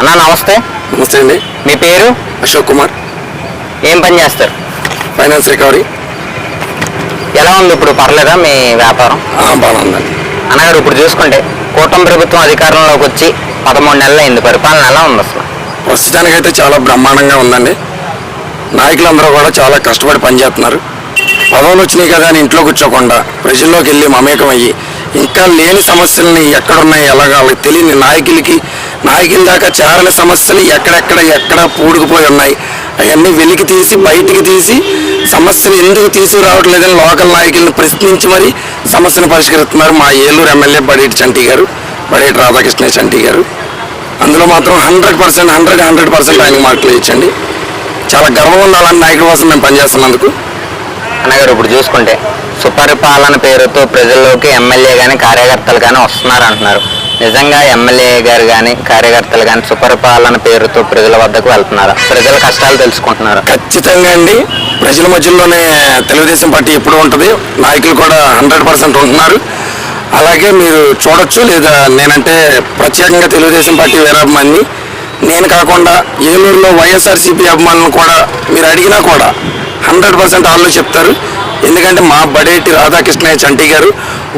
అన్నా నమస్తే. నమస్తే అండి. మీ పేరు? అశోక్ కుమార్. ఏం పని చేస్తారు? Finance recovery. ఎలా ఉంది ఇప్పుడు, పర్లేదా మీ వ్యాపారం? బాగా ఉందండి. అన్నగారు ఇప్పుడు చూసుకుంటే కూటమి ప్రభుత్వం అధికారంలోకి వచ్చి 13 నెలలు అయింది, పరిపాలన ఎలా ఉంది అసలు? ప్రస్తుతానికైతే చాలా బ్రహ్మాండంగా ఉందండి. నాయకులందరూ కూడా చాలా కష్టపడి పనిచేస్తున్నారు. పదవులు వచ్చినాయి కదా అని ఇంట్లో కూర్చోకుండా ప్రజల్లోకి వెళ్ళి మమేకం అయ్యి ఇంకా లేని సమస్యలని ఎక్కడున్నాయి ఎలాగా వాళ్ళకి తెలియని నాయకుల దాకా చేరని సమస్యలు ఎక్కడ పూడుకుపోయి ఉన్నాయి అవన్నీ వెలికి తీసి బయటికి తీసి సమస్యను ఎందుకు తీసుకురావట్లేదని లోకల్ నాయకులను ప్రశ్నించి మరి సమస్యను పరిష్కరిస్తున్నారు మా ఏలూరు ఎమ్మెల్యే బడేటి చంటి గారు, బడేటి రాధాకృష్ణ చంటి గారు. అందులో మాత్రం 100% ఆయనకు మార్కులు ఇచ్చండి. చాలా గర్వం ఉండాలని నాయకుల కోసం మేము పనిచేస్తున్నందుకు. అన్నగారు ఇప్పుడు చూసుకుంటే సుపరిపాలన పేరుతో ప్రజల్లోకి ఎమ్మెల్యే కానీ కార్యకర్తలు కానీ వస్తున్నారు అంటున్నారు. నిజంగా ఎమ్మెల్యే గారు కానీ కార్యకర్తలు కానీ సుపరిపాలన పేరుతో ప్రజల వద్దకు వెళ్తున్నారా? ప్రజల కష్టాలు తెలుసుకుంటున్నారా? ఖచ్చితంగా అండి. ప్రజల మధ్యలోనే తెలుగుదేశం పార్టీ ఎప్పుడు ఉంటుంది, నాయకులు కూడా 100% ఉంటున్నారు. అలాగే మీరు చూడొచ్చు, లేదా నేనంటే ప్రత్యేకంగా తెలుగుదేశం పార్టీ వీరాభిమాని. నేను కాకుండా ఏలూరులో వైఎస్ఆర్సీపీ అభిమానులు కూడా మీరు అడిగినా కూడా 100% వాళ్ళు చెప్తారు. ఎందుకంటే మా బడేటి రాధాకృష్ణయ్య చంటి గారు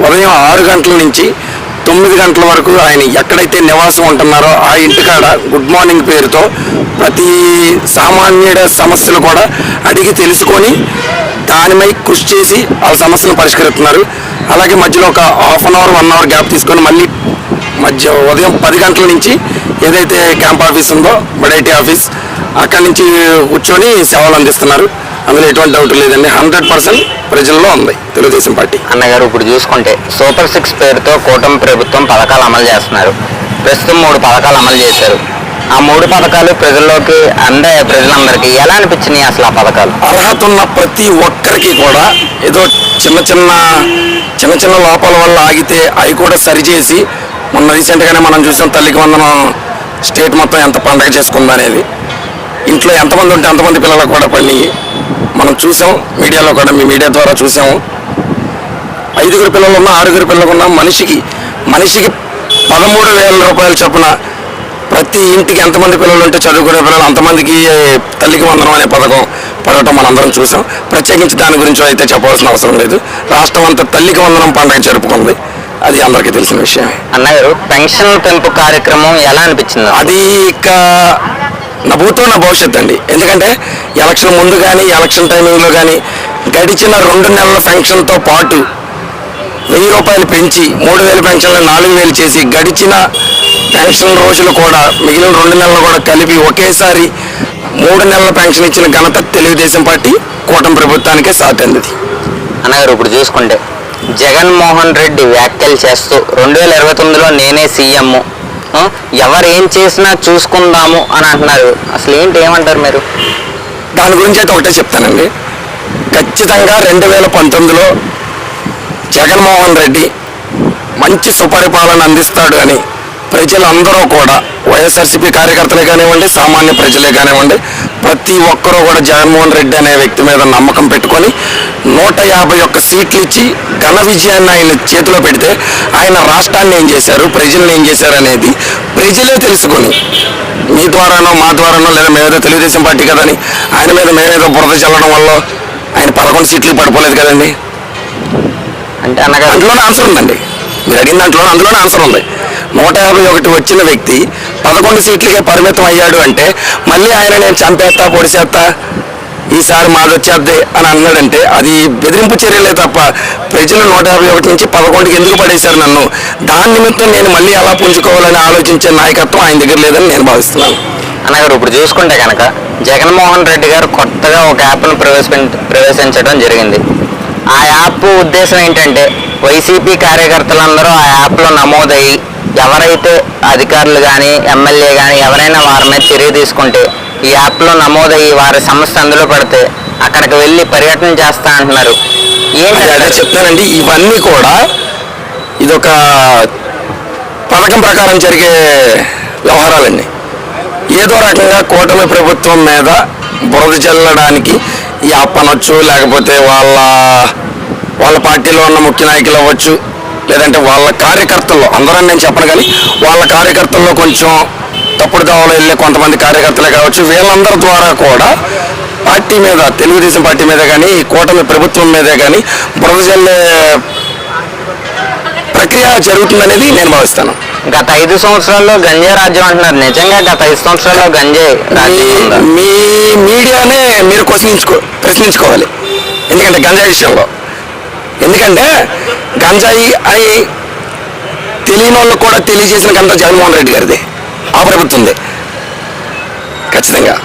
ఉదయం 6 గంటల నుంచి 9 గంటల వరకు ఆయన ఎక్కడైతే నివాసం ఉంటున్నారో ఆ ఇంటికాడ గుడ్ మార్నింగ్ పేరుతో ప్రతి సామాన్యుడ సమస్యలు కూడా అడిగి తెలుసుకొని దానిపై కృషి చేసి వాళ్ళ సమస్యలను పరిష్కరిస్తున్నారు. అలాగే మధ్యలో ఒక half an hour 1 hour gap తీసుకొని మళ్ళీ ఉదయం 10 గంటల నుంచి ఏదైతే క్యాంప్ ఆఫీస్ ఉందో బడేటి ఆఫీస్ అక్కడి నుంచి కూర్చొని సేవలు అందిస్తున్నారు. అందులో ఎటువంటి డౌట్ లేదండి. 100% ప్రజల్లో ఉంది తెలుగుదేశం పార్టీ. అన్నగారు ఇప్పుడు చూసుకుంటే సూపర్ 6 పేరుతో కూటమి ప్రభుత్వం పథకాలు అమలు చేస్తున్నారు. ప్రస్తుతం 3 పథకాలు అమలు చేశారు. ఆ 3 పథకాలు ప్రజల్లోకి అందే ప్రజలందరికీ ఎలా అనిపించినాయి అసలు ఆ పథకాలు? అర్హత ఉన్న ప్రతి ఒక్కరికి కూడా ఏదో చిన్న లోపాల వల్ల ఆగితే అవి కూడా సరిచేసి మొన్న రీసెంట్గానే మనం చూసాం తల్లికి వందనం స్టేట్ మొత్తం ఎంత పండగ చేసుకుందా అనేది. ఇంట్లో ఎంతమంది ఉంటే అంతమంది పిల్లలకు కూడా పడినాయి మనం చూసాం. మీడియాలో కూడా మీ మీడియా ద్వారా చూసాము. 5 పిల్లలు ఉన్నా 6 పిల్లలు ఉన్నా మనిషికి 13,000 రూపాయలు చొప్పున ప్రతి ఇంటికి ఎంతమంది పిల్లలు ఉంటే చదువుకునే పిల్లలు అంతమందికి తల్లికి వందనం అనే పథకం పడటం మనందరం చూసాం. ప్రత్యేకించి దాని గురించి అయితే చెప్పవలసిన అవసరం లేదు. రాష్ట్రం అంతా తల్లికి వందనం పండుగ జరుపుకుంది, అది అందరికీ తెలిసిన విషయం. అన్నగారు పెన్షన్ పెంపు కార్యక్రమం ఎలా అనిపించింది? అది ఇక నా భూతో నా భవిష్యత్తు అండి. ఎందుకంటే ఎలక్షన్ ముందు కానీ ఎలక్షన్ టైమింగ్లో కానీ గడిచిన 2 నెలల పెన్షన్తో పాటు 1000 రూపాయలు పెంచి 3000 పెన్షన్లు 4000 చేసి గడిచిన పెన్షన్ రోజులు కూడా మిగిలిన 2 నెలలు కూడా కలిపి ఒకేసారి 3 నెలల పెన్షన్ ఇచ్చిన ఘనత తెలుగుదేశం పార్టీ కూటమి ప్రభుత్వానికే సాధ్యంది. అన్నగారు ఇప్పుడు చూసుకుంటే జగన్మోహన్ రెడ్డి వ్యాఖ్యలు చేస్తూ 2029లో నేనే సీఎం, ఎవరు ఏం చేసినా చూసుకుందాము అని అంటున్నారు. అసలు ఏమంటారు మీరు? దాని గురించి అయితే ఒకటే చెప్తానండి. ఖచ్చితంగా 2019లో జగన్మోహన్ రెడ్డి మంచి సుపరిపాలన అందిస్తాడు అని ప్రజలందరూ కూడా వైఎస్ఆర్సీపీ కార్యకర్తలే కానివ్వండి, సామాన్య ప్రజలే కానివ్వండి, ప్రతి ఒక్కరూ కూడా జగన్మోహన్ రెడ్డి అనే వ్యక్తి మీద నమ్మకం పెట్టుకొని 151 సీట్లు ఇచ్చి ఘన విజయాన్ని ఆయన చేతిలో పెడితే ఆయన రాష్ట్రాన్ని ఏం చేశారు, ప్రజల్ని ఏం చేశారు అనేది ప్రజలే తెలుసుకొని మీ ద్వారానో మా ద్వారానో లేదా మేమేదో తెలుగుదేశం పార్టీ కదని ఆయన మీద మేమేదో బురద చల్లడం వల్ల ఆయన 11 సీట్లు పడిపోలేదు కదండి. అంటే అన్నగారు అందులోనే ఆన్సర్ ఉందండి. మీరు అడిగిన అందులోనే ఆన్సర్ ఉంది. 151 వచ్చిన వ్యక్తి 11 సీట్లకే పరిమితం అయ్యాడు అంటే మళ్ళీ ఆయన నేను చంపేస్తా పొడిచేస్తా ఈసారి మాది వచ్చేద్ది అని అన్నాడంటే అది బెదిరింపు చర్యలే తప్ప ప్రజలు 151 నుంచి 11కి ఎందుకు పడేశారు నన్ను, దాని నిమిత్తం నేను మళ్ళీ ఎలా పుంజుకోవాలని ఆలోచించే నాయకత్వం ఆయన దగ్గర లేదని నేను భావిస్తున్నాను. అన్నగారు ఇప్పుడు చూసుకుంటే కనుక జగన్మోహన్ రెడ్డి గారు కొత్తగా ఒక యాప్ను ప్రవేశించడం జరిగింది. ఆ యాప్ ఉద్దేశం ఏంటంటే వైసీపీ కార్యకర్తలందరూ ఆ యాప్లో నమోదయ్యి ఎవరైతే అధికారులు కానీ ఎమ్మెల్యే కానీ ఎవరైనా వారి మీద చర్య తీసుకుంటే ఈ యాప్లో నమోదయ్యి వారి సమస్య అందులో పడితే అక్కడికి వెళ్ళి పర్యటన చేస్తా అంటున్నారు. అదే చెప్తానండి. ఇవన్నీ కూడా ఇదొక పథకం ప్రకారం జరిగే వ్యవహారాలండి. ఏదో రకంగా కూటమి ప్రభుత్వం మీద బురద చల్లడానికి ఈ యాప్ అనొచ్చు, లేకపోతే వాళ్ళ పార్టీలో ఉన్న ముఖ్య నాయకులు అవ్వచ్చు, లేదంటే వాళ్ళ కార్యకర్తల్లో అందరని నేను చెప్పను కానీ వాళ్ళ కార్యకర్తల్లో కొంచెం తప్పుడు దావలో వెళ్ళే కొంతమంది కార్యకర్తలే కావచ్చు, వీళ్ళందరి ద్వారా కూడా పార్టీ మీద, తెలుగుదేశం పార్టీ మీద కానీ కూటమి ప్రభుత్వం మీదే కానీ బురద జల్లే ప్రక్రియ జరుగుతుందనేది నేను భావిస్తాను. గత 5 సంవత్సరాల్లో గంజాయి రాజ్యం అంటున్నారు. నిజంగా గత 5 సంవత్సరాల్లో గంజాయి రాజ్యం ఉందా? మీ మీడియానే మీరు ప్రశ్నించుకోవాలి. ఎందుకంటే గంజాయి విషయంలో, ఎందుకంటే గంజాయి అని తెలియని వాళ్ళకు కూడా తెలియజేసిన ఘనత జగన్మోహన్ రెడ్డి గారిది, ఆ ప్రభుత్వంది ఖచ్చితంగా.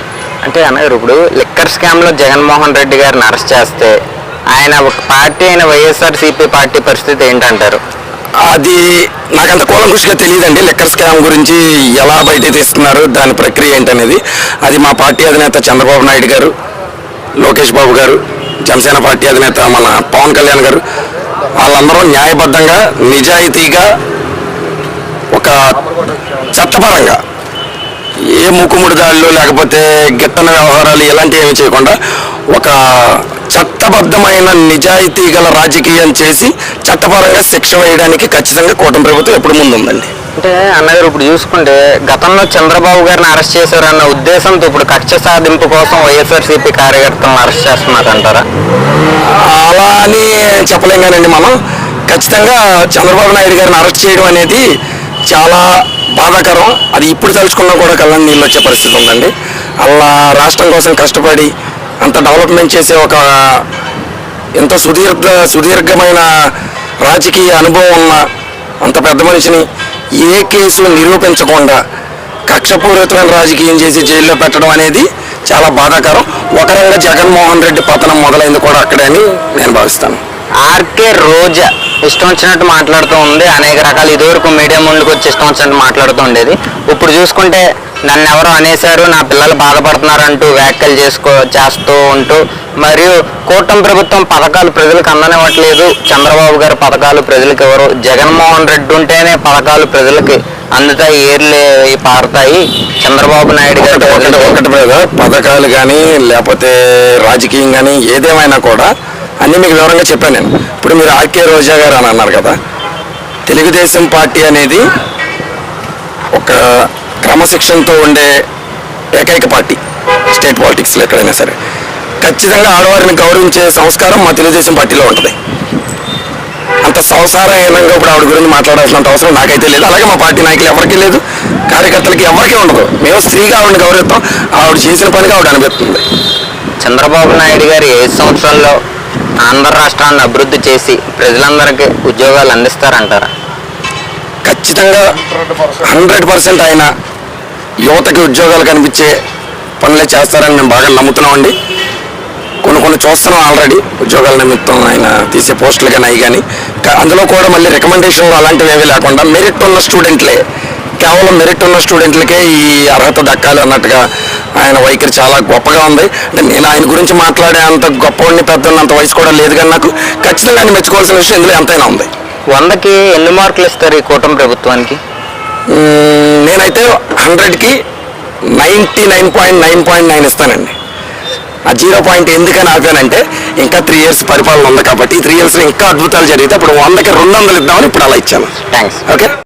అంటే అన్నగారు ఇప్పుడు లిక్కర్ స్కామ్లో జగన్మోహన్ రెడ్డి గారిని అరెస్ట్ చేస్తే ఆయన ఒక పార్టీ అయిన వైఎస్ఆర్సీపీ పార్టీ పరిస్థితి ఏంటంటారు? అది నాకంత కూలంకుషిగా తెలియదండి. లిక్కర్ స్కామ్ గురించి ఎలా బయట తీస్తున్నారు, దాని ప్రక్రియ ఏంటనేది. అది మా పార్టీ అధినేత చంద్రబాబు నాయుడు గారు, లోకేష్ బాబు గారు, జనసేన పార్టీ అధినేత మన పవన్ కళ్యాణ్ గారు, వాళ్ళందరూ న్యాయబద్ధంగా, నిజాయితీగా, ఒక చట్టపరంగా ఏ మూకుముడి దాడులు లేకపోతే గిట్టన వ్యవహారాలు ఇలాంటివి ఏమి చేయకుండా ఒక చట్టబద్ధమైన నిజాయితీ గల రాజకీయం చేసి చట్టపరంగా శిక్ష వేయడానికి ఖచ్చితంగా కూటమి ప్రభుత్వం ఎప్పుడు ముందుందండి. అంటే అన్నగారు ఇప్పుడు చూసుకుంటే గతంలో చంద్రబాబు గారిని అరెస్ట్ చేశారన్న ఉద్దేశంతో ఇప్పుడు కక్ష సాధింపు కోసం వైఎస్ఆర్సీపీ కార్యకర్తలను అరెస్ట్ చేస్తున్నారంటారా? అలా అని చెప్పలేం కానండి. మనం ఖచ్చితంగా చంద్రబాబు నాయుడు గారిని అరెస్ట్ చేయడం అనేది చాలా బాధాకరం. అది ఇప్పుడు తలుచుకున్నా కూడా కళ్ళని నీళ్ళు వచ్చే పరిస్థితి ఉందండి. అలా రాష్ట్రం కోసం కష్టపడి అంత డెవలప్మెంట్ చేసే ఒక ఎంతో సుదీర్ఘమైన రాజకీయ అనుభవం ఉన్న అంత పెద్ద మనిషిని ఏ కేసు నిరూపించకుండా కక్షపూరితమైన రాజకీయం చేసి జైల్లో పెట్టడం అనేది చాలా బాధాకరం. ఒక రంగా జగన్మోహన్ రెడ్డి పతనం మొదలైంది కూడా అక్కడే అని నేను భావిస్తాను. ఆర్కే రోజా ఇష్టం వచ్చినట్టు మాట్లాడుతూ ఉంది. అనేక రకాలు ఇదివరకు మీడియా ముందుకు వచ్చి ఇష్టం వచ్చినట్టు మాట్లాడుతూ ఉండేది. ఇప్పుడు చూసుకుంటే నన్ను ఎవరో అనేశారు, నా పిల్లలు బాధపడుతున్నారంటూ వ్యాఖ్యలు చేస్తూ ఉంటూ, మరియు కూటమి ప్రభుత్వం పథకాలు ప్రజలకు అందనివ్వట్లేదు, చంద్రబాబు గారి పథకాలు ప్రజలకు ఎవరు, జగన్మోహన్ రెడ్డి ఉంటేనే పథకాలు ప్రజలకి అందుతాయి, ఏర్లే పారుతాయి, చంద్రబాబు నాయుడు గారు ఒకటి మీద పథకాలు కానీ లేకపోతే రాజకీయం కానీ ఏదేమైనా కూడా అన్నీ మీకు వివరంగా చెప్పాను నేను. ఇప్పుడు మీరు ఆర్కే రోజా గారు అని అన్నారు కదా, తెలుగుదేశం పార్టీ అనేది ఒక క్రమశిక్షణతో ఉండే ఏకైక పార్టీ స్టేట్ పాలిటిక్స్లో ఎక్కడైనా సరే. ఖచ్చితంగా ఆడవారిని గౌరవించే సంస్కారం మా తెలుగుదేశం పార్టీలో ఉంటుంది. అంత సంసారహీనంగా ఇప్పుడు ఆవిడ గురించి మాట్లాడాల్సినంత అవసరం నాకైతే లేదు, అలాగే మా పార్టీ నాయకులు ఎవరికీ లేదు, కార్యకర్తలకి ఎవరికీ ఉండదు. మేము స్త్రీగా ఆవిడని గౌరవిస్తాం, ఆవిడ చేసిన పనిగా ఆవిడ అనిపిస్తుంది. చంద్రబాబు నాయుడు గారు 5 సంవత్సరాల్లో ఆంధ్ర రాష్ట్రాన్ని అభివృద్ధి చేసి ప్రజలందరికీ ఉద్యోగాలు అందిస్తారంటారా? ఖచ్చితంగా 100% ఆయన యువతకి ఉద్యోగాలు కనిపించే పనులే చేస్తారని మేము బాగా నమ్ముతున్నామండి. కొన్ని చూస్తున్నాం ఆల్రెడీ, ఉద్యోగాల నిమిత్తం ఆయన తీసే పోస్టులు కానీ అవి కానీ. అందులో కూడా మళ్ళీ రికమెండేషన్లు అలాంటివి ఏమీ లేకుండా మెరిట్ ఉన్న స్టూడెంట్లే, కేవలం మెరిట్ ఉన్న స్టూడెంట్లకే ఈ అర్హత దక్కాలి అన్నట్టుగా ఆయన వైఖరి చాలా గొప్పగా ఉంది. అంటే నేను ఆయన గురించి మాట్లాడే అంత గొప్పవాడిని, పెద్ద అంత వయసు కూడా లేదు, కానీ నాకు ఖచ్చితంగా ఆయన మెచ్చుకోవాల్సిన విషయం ఇందులో ఎంతైనా ఉంది. 100కి ఎన్ని మార్కులు ఇస్తారు ఈ కూటమి ప్రభుత్వానికి? నేనైతే 100కి 99.9 ఇస్తానండి. ఆ 0 పాయింట్ ఎందుకని ఆపానంటే ఇంకా 3 years పరిపాలన ఉంది కాబట్టి, 3 yearsలో ఇంకా అద్భుతాలు జరిగితే అప్పుడు 100కి 200 ఇద్దామని ఇప్పుడు అలా ఇచ్చాను. థ్యాంక్స్. ఓకే.